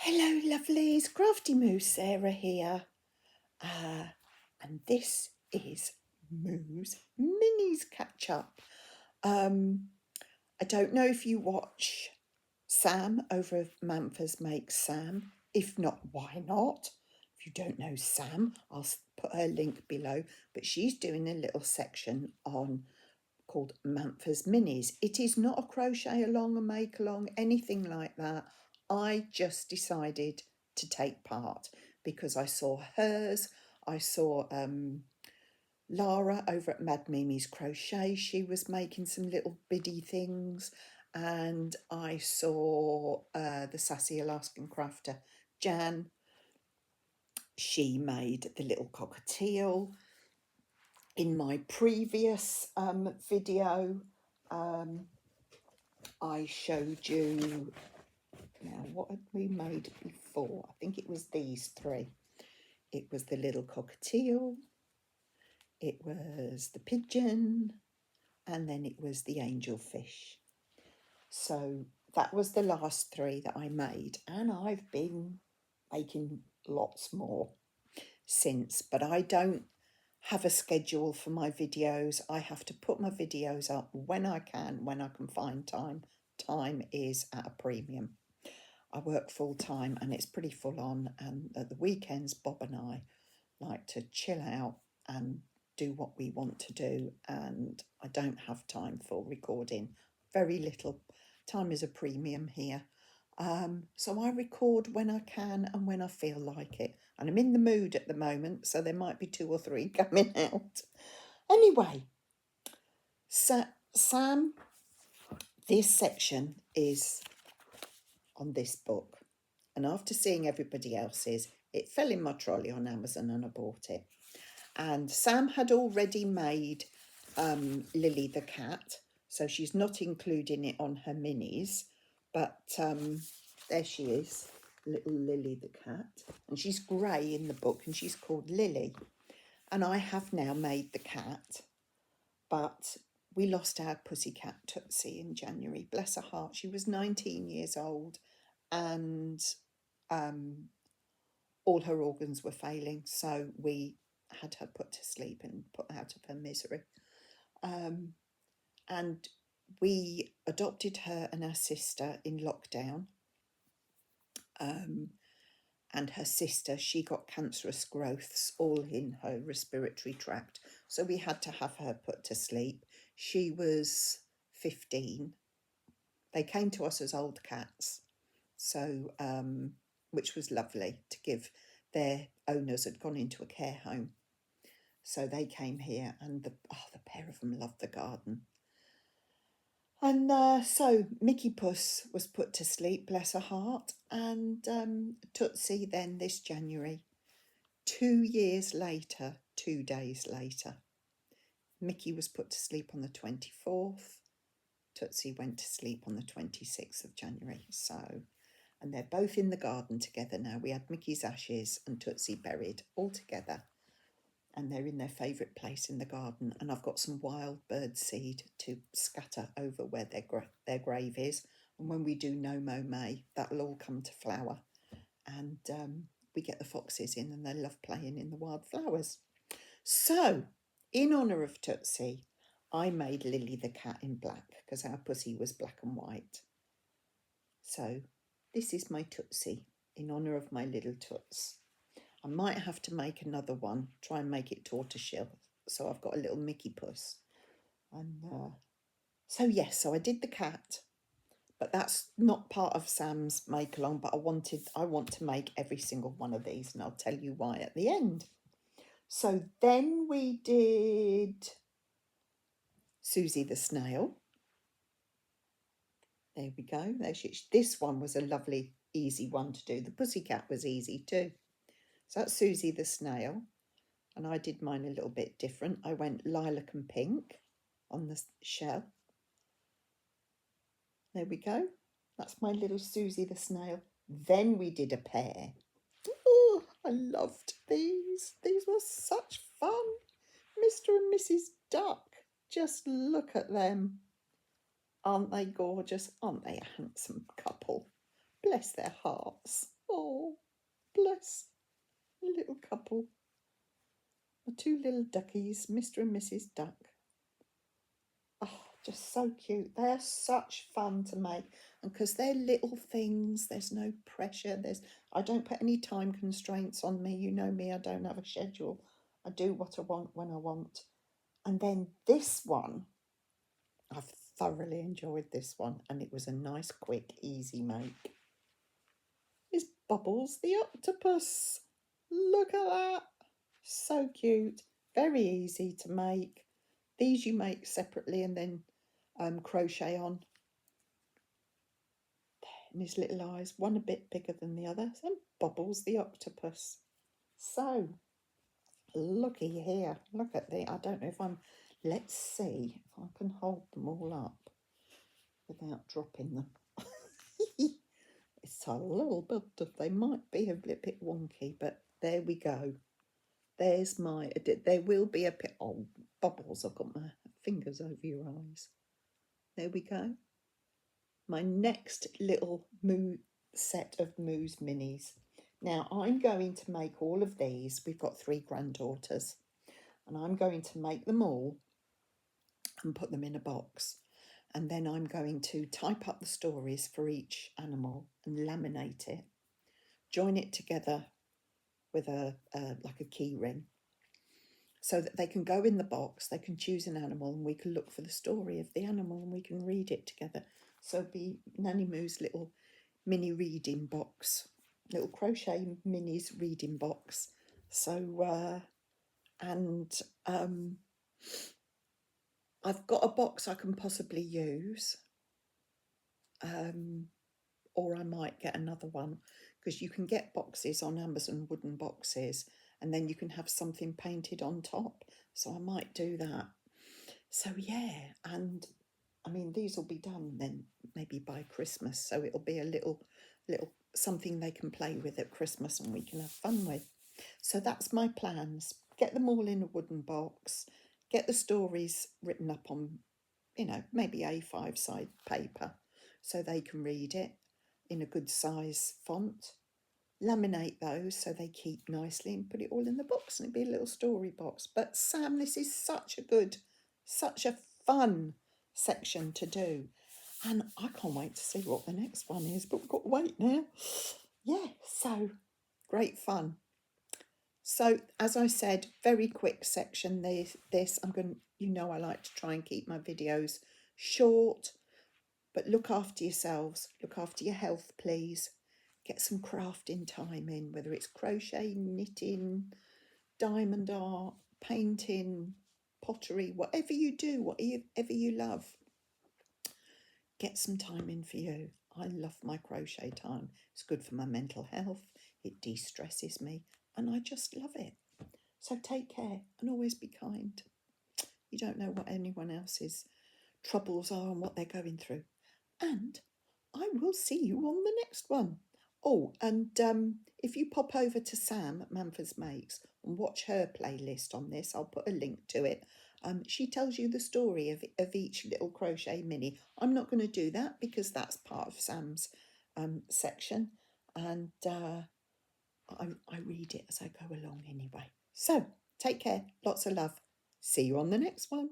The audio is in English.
Hello, lovelies. Crafty Moose Sarah here. And this is Moo's Minis Catch Up. I don't know if you watch Sam over at Manfers Makes Sam. If not, why not? If you don't know Sam, I'll put her link below. But she's doing a little section on called Manfers Minis. It is not a crochet along, a make along, anything like that. I just decided to take part because I saw hers. I saw Lara over at Mad Mimi's Crochet. She was making some little biddy things. And I saw the Sassy Alaskan Crafter, Jan. She made the little cockatiel. In my previous video, I showed you, now what had we made before? I think it was these three. It was the little cockatiel, it was the pigeon, and then it was the angelfish. So that was the last three that I made, and I've been making lots more since, but I don't have a schedule for my videos. I have to put my videos up when I can find time. Time is at a premium. I work full time and it's pretty full on, and at the weekends Bob and I like to chill out and do what we want to do, and I don't have time for recording. Very little. Time is a premium here. So I record when I can and when I feel like it. And I'm in the mood at the moment, so there might be 2 or 3 coming out. Anyway, so Sam, this section is on this book. And after seeing everybody else's, it fell in my trolley on Amazon and I bought it. And Sam had already made Lily the cat, so she's not including it on her minis. But there she is, little Lily the cat. And she's grey in the book and she's called Lily. And I have now made the cat, but we lost our pussycat Tootsie in January. Bless her heart, she was 19 years old and all her organs were failing. So we had her put to sleep and put out of her misery. And we adopted her and our sister in lockdown. And her sister, she got cancerous growths all in her respiratory tract. So we had to have her put to sleep. She was 15. They came to us as old cats, so which was lovely to give. Their owners had gone into a care home. So they came here, and the pair of them loved the garden. And so Mickey Puss was put to sleep, bless her heart, and Tootsie then this January, 2 years later, 2 days later. Mickey was put to sleep on the 24th. Tootsie went to sleep on the 26th of January. So, and they're both in the garden together now. We had Mickey's ashes and Tootsie buried all together. And they're in their favourite place in the garden. And I've got some wild bird seed to scatter over where their grave is. And when we do No Mo May, that'll all come to flower. And we get the foxes in and they love playing in the wildflowers. So, in honour of Tootsie, I made Lily the cat in black because our pussy was black and white. So, this is my Tootsie in honour of my little Toots. I might have to make another one, try and make it tortoiseshell. So I've got a little Mickey Puss. And so I did the cat, but that's not part of Sam's make along, but I want to make every single one of these, and I'll tell you why at the end. So then we did Susie the snail. There we go. This one was a lovely, easy one to do. The pussycat was easy too. So that's Susie the snail. And I did mine a little bit different. I went lilac and pink on the shell. There we go. That's my little Susie the snail. Then we did a pear. Oh, I loved these. These were such fun. Mr. and Mrs. Duck. Just look at them. Aren't they gorgeous? Aren't they a handsome couple? Bless their hearts. Oh, bless a little couple. The two little duckies, Mr. and Mrs. Duck. Oh, just so cute. They're such fun to make. And because they're little things, there's no pressure. I don't put any time constraints on me. You know me, I don't have a schedule. I do what I want when I want. And then this one, I've thoroughly enjoyed this one. And it was a nice, quick, easy make. Is Bubbles the octopus. Look at that. So cute. Very easy to make. These you make separately and then crochet on. And his little eyes, one a bit bigger than the other. And Bubbles the octopus. So, looky here. Look at the, I don't know if I'm, let's see if I can hold them all up without dropping them. It's a little bit, they might be a little bit wonky, but there we go. There's my, there will be a bit, oh, Bubbles, I've got my fingers over your eyes. There we go. My next little set of Moose Minis. Now, I'm going to make all of these. We've got 3 granddaughters, and I'm going to make them all and put them in a box. And then I'm going to type up the stories for each animal and laminate it, join it together with like a key ring, so that they can go in the box, they can choose an animal, and we can look for the story of the animal and we can read it together. So it'll be Nanny Moo's little mini reading box, little crochet minis reading box. So, I've got a box I can possibly use, or I might get another one, because you can get boxes on Amazon, wooden boxes, and then you can have something painted on top. So I might do that. So yeah, and I mean, these will be done then maybe by Christmas. So it'll be a little something they can play with at Christmas and we can have fun with. So that's my plans. Get them all in a wooden box, get the stories written up on, maybe A5 side paper so they can read it in a good size font. Laminate those so they keep nicely and put it all in the box and it'd be a little story box. But Sam, this is such a fun section to do. And I can't wait to see what the next one is, but we've got to wait now. Yeah, so great fun. So as I said, very quick section. This I'm going. I like to try and keep my videos short, but look after yourselves. Look after your health, please. Get some crafting time in, whether it's crocheting, knitting, diamond art, painting, pottery, whatever you do, whatever you love. Get some time in for you. I love my crochet time. It's good for my mental health. It de-stresses me and I just love it. So take care and always be kind. You don't know what anyone else's troubles are and what they're going through. And I will see you on the next one. Oh, and if you pop over to Sam at Manford's Makes and watch her playlist on this, I'll put a link to it. She tells you the story of each little crochet mini. I'm not going to do that because that's part of Sam's section. And I read it as I go along anyway. So take care. Lots of love. See you on the next one.